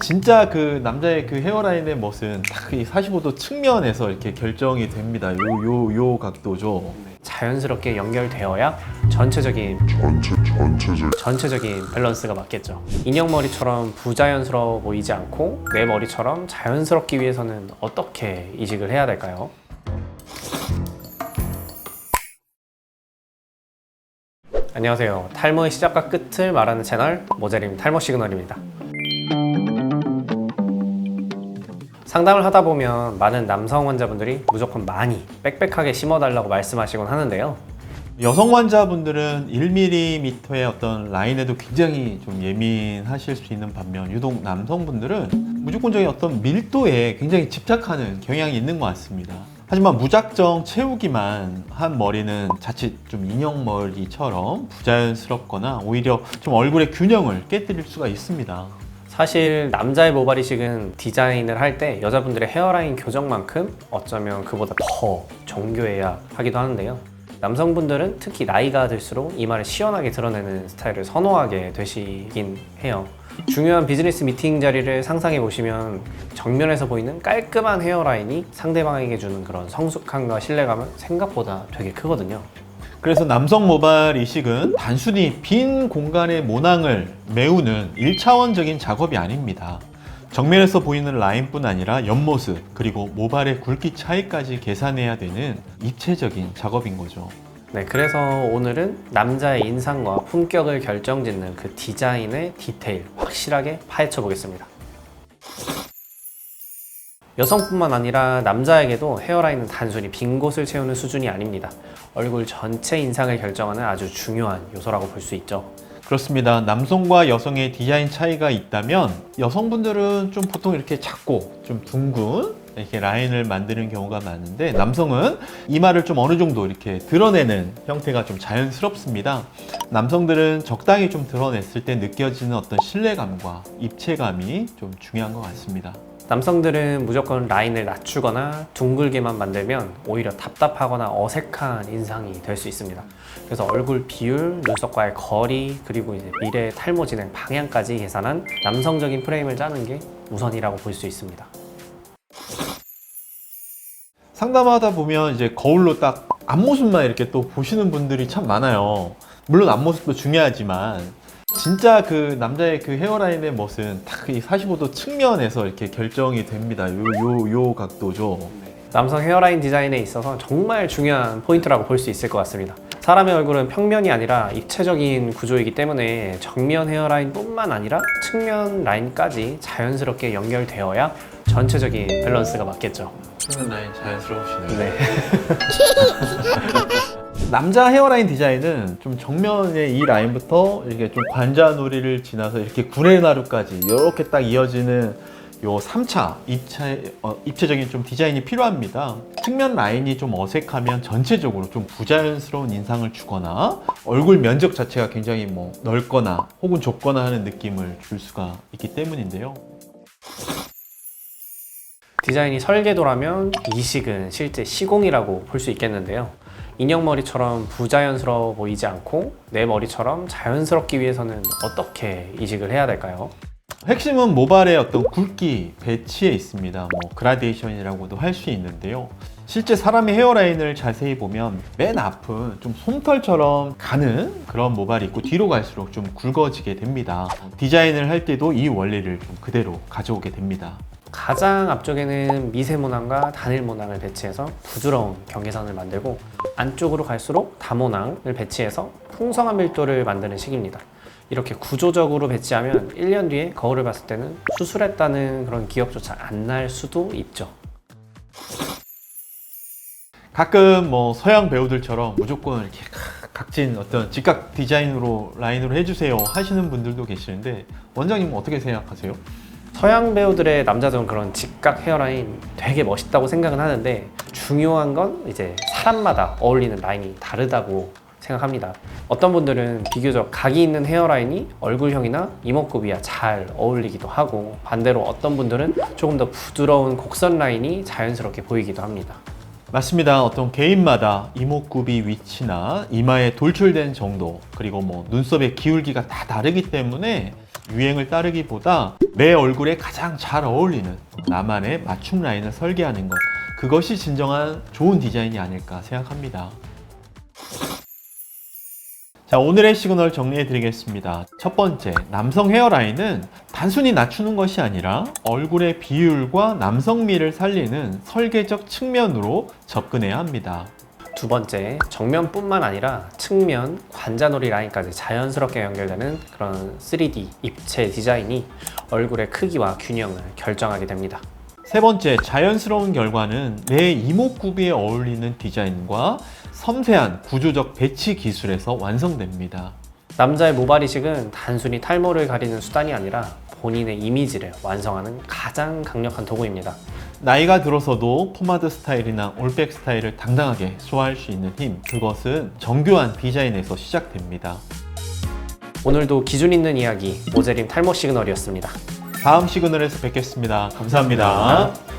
진짜 그 남자의 그 헤어라인의 멋은 딱 이 45도 측면에서 이렇게 결정이 됩니다. 요 각도죠. 자연스럽게 연결되어야 전체적인 밸런스가 맞겠죠. 인형머리처럼 부자연스러워 보이지 않고 내 머리처럼 자연스럽기 위해서는 어떻게 이식을 해야 될까요? 안녕하세요. 탈모의 시작과 끝을 말하는 채널 모자림 탈모 시그널입니다. 상담을 하다 보면 많은 남성 환자분들이 무조건 많이 빽빽하게 심어달라고 말씀하시곤 하는데요. 여성 환자분들은 1mm의 어떤 라인에도 굉장히 좀 예민하실 수 있는 반면 유독 남성분들은 무조건적인 어떤 밀도에 굉장히 집착하는 경향이 있는 것 같습니다. 하지만 무작정 채우기만 한 머리는 자칫 좀 인형머리처럼 부자연스럽거나 오히려 좀 얼굴의 균형을 깨뜨릴 수가 있습니다. 사실 남자의 모발 이식은 디자인을 할 때 여자분들의 헤어라인 교정만큼 어쩌면 그보다 더 정교해야 하기도 하는데요. 남성분들은 특히 나이가 들수록 이마를 시원하게 드러내는 스타일을 선호하게 되시긴 해요. 중요한 비즈니스 미팅 자리를 상상해 보시면 정면에서 보이는 깔끔한 헤어라인이 상대방에게 주는 그런 성숙함과 신뢰감은 생각보다 되게 크거든요. 그래서 남성 모발 이식은 단순히 빈 공간의 모낭을 메우는 1차원적인 작업이 아닙니다. 정면에서 보이는 라인뿐 아니라 옆모습 그리고 모발의 굵기 차이까지 계산해야 되는 입체적인 작업인 거죠. 네, 그래서 오늘은 남자의 인상과 품격을 결정짓는 그 디자인의 디테일 확실하게 파헤쳐 보겠습니다. 여성뿐만 아니라 남자에게도 헤어라인은 단순히 빈 곳을 채우는 수준이 아닙니다. 얼굴 전체 인상을 결정하는 아주 중요한 요소라고 볼 수 있죠. 그렇습니다. 남성과 여성의 디자인 차이가 있다면 여성분들은 좀 보통 이렇게 작고 좀 둥근 이렇게 라인을 만드는 경우가 많은데 남성은 이마를 좀 어느 정도 이렇게 드러내는 형태가 좀 자연스럽습니다. 남성들은 적당히 좀 드러냈을 때 느껴지는 어떤 신뢰감과 입체감이 좀 중요한 것 같습니다. 남성들은 무조건 라인을 낮추거나 둥글게만 만들면 오히려 답답하거나 어색한 인상이 될 수 있습니다. 그래서 얼굴 비율, 눈썹과의 거리, 그리고 이제 미래 탈모 진행 방향까지 계산한 남성적인 프레임을 짜는 게 우선이라고 볼 수 있습니다. 상담하다 보면 이제 거울로 딱 앞모습만 이렇게 또 보시는 분들이 참 많아요. 물론 앞모습도 중요하지만 진짜 그 남자의 그 헤어라인의 멋은 딱 이 45도 측면에서 이렇게 결정이 됩니다. 요 각도죠. 남성 헤어라인 디자인에 있어서 정말 중요한 포인트라고 볼 수 있을 것 같습니다. 사람의 얼굴은 평면이 아니라 입체적인 구조이기 때문에 정면 헤어라인뿐만 아니라 측면 라인까지 자연스럽게 연결되어야 전체적인 밸런스가 맞겠죠. 측면 라인 자연스러우시네요. 네. 남자 헤어라인 디자인은 좀 정면의 이 라인부터 이렇게 좀 관자놀이를 지나서 이렇게 구레나루까지 이렇게 딱 이어지는 요 3차 입체적인 좀 디자인이 필요합니다. 측면 라인이 좀 어색하면 전체적으로 좀 부자연스러운 인상을 주거나 얼굴 면적 자체가 굉장히 뭐 넓거나 혹은 좁거나 하는 느낌을 줄 수가 있기 때문인데요. 디자인이 설계도라면 이식은 실제 시공이라고 볼 수 있겠는데요. 인형머리처럼 부자연스러워 보이지 않고 내 머리처럼 자연스럽기 위해서는 어떻게 이식을 해야 될까요? 핵심은 모발의 어떤 굵기 배치에 있습니다. 뭐 그라데이션이라고도 할 수 있는데요. 실제 사람의 헤어라인을 자세히 보면 맨 앞은 좀 솜털처럼 가는 그런 모발이 있고 뒤로 갈수록 좀 굵어지게 됩니다. 디자인을 할 때도 이 원리를 좀 그대로 가져오게 됩니다. 가장 앞쪽에는 미세 모낭과 단일 모낭을 배치해서 부드러운 경계선을 만들고 안쪽으로 갈수록 다모낭을 배치해서 풍성한 밀도를 만드는 식입니다. 이렇게 구조적으로 배치하면 1년 뒤에 거울을 봤을 때는 수술했다는 그런 기억조차 안 날 수도 있죠. 가끔 뭐 서양 배우들처럼 무조건 이렇게 각진 어떤 직각 디자인으로 라인으로 해주세요 하시는 분들도 계시는데 원장님은 어떻게 생각하세요? 서양 배우들의 남자들은 그런 직각 헤어라인 되게 멋있다고 생각은 하는데 중요한 건 이제 사람마다 어울리는 라인이 다르다고 생각합니다. 어떤 분들은 비교적 각이 있는 헤어라인이 얼굴형이나 이목구비와 잘 어울리기도 하고 반대로 어떤 분들은 조금 더 부드러운 곡선 라인이 자연스럽게 보이기도 합니다. 맞습니다. 어떤 개인마다 이목구비 위치나 이마에 돌출된 정도 그리고 뭐 눈썹의 기울기가 다 다르기 때문에 유행을 따르기보다 내 얼굴에 가장 잘 어울리는 나만의 맞춤 라인을 설계하는 것, 그것이 진정한 좋은 디자인이 아닐까 생각합니다. 자, 오늘의 시그널 정리해 드리겠습니다. 첫 번째, 남성 헤어라인은 단순히 낮추는 것이 아니라 얼굴의 비율과 남성미를 살리는 설계적 측면으로 접근해야 합니다. 두 번째, 정면뿐만 아니라 측면, 관자놀이 라인까지 자연스럽게 연결되는 그런 3D 입체 디자인이 얼굴의 크기와 균형을 결정하게 됩니다. 세 번째, 자연스러운 결과는 내 이목구비에 어울리는 디자인과 섬세한 구조적 배치 기술에서 완성됩니다. 남자의 모발 이식은 단순히 탈모를 가리는 수단이 아니라 본인의 이미지를 완성하는 가장 강력한 도구입니다. 나이가 들어서도 포마드 스타일이나 올백 스타일을 당당하게 소화할 수 있는 힘, 그것은 정교한 디자인에서 시작됩니다. 오늘도 기준 있는 이야기, 모제림 탈모 시그널이었습니다. 다음 시그널에서 뵙겠습니다. 감사합니다.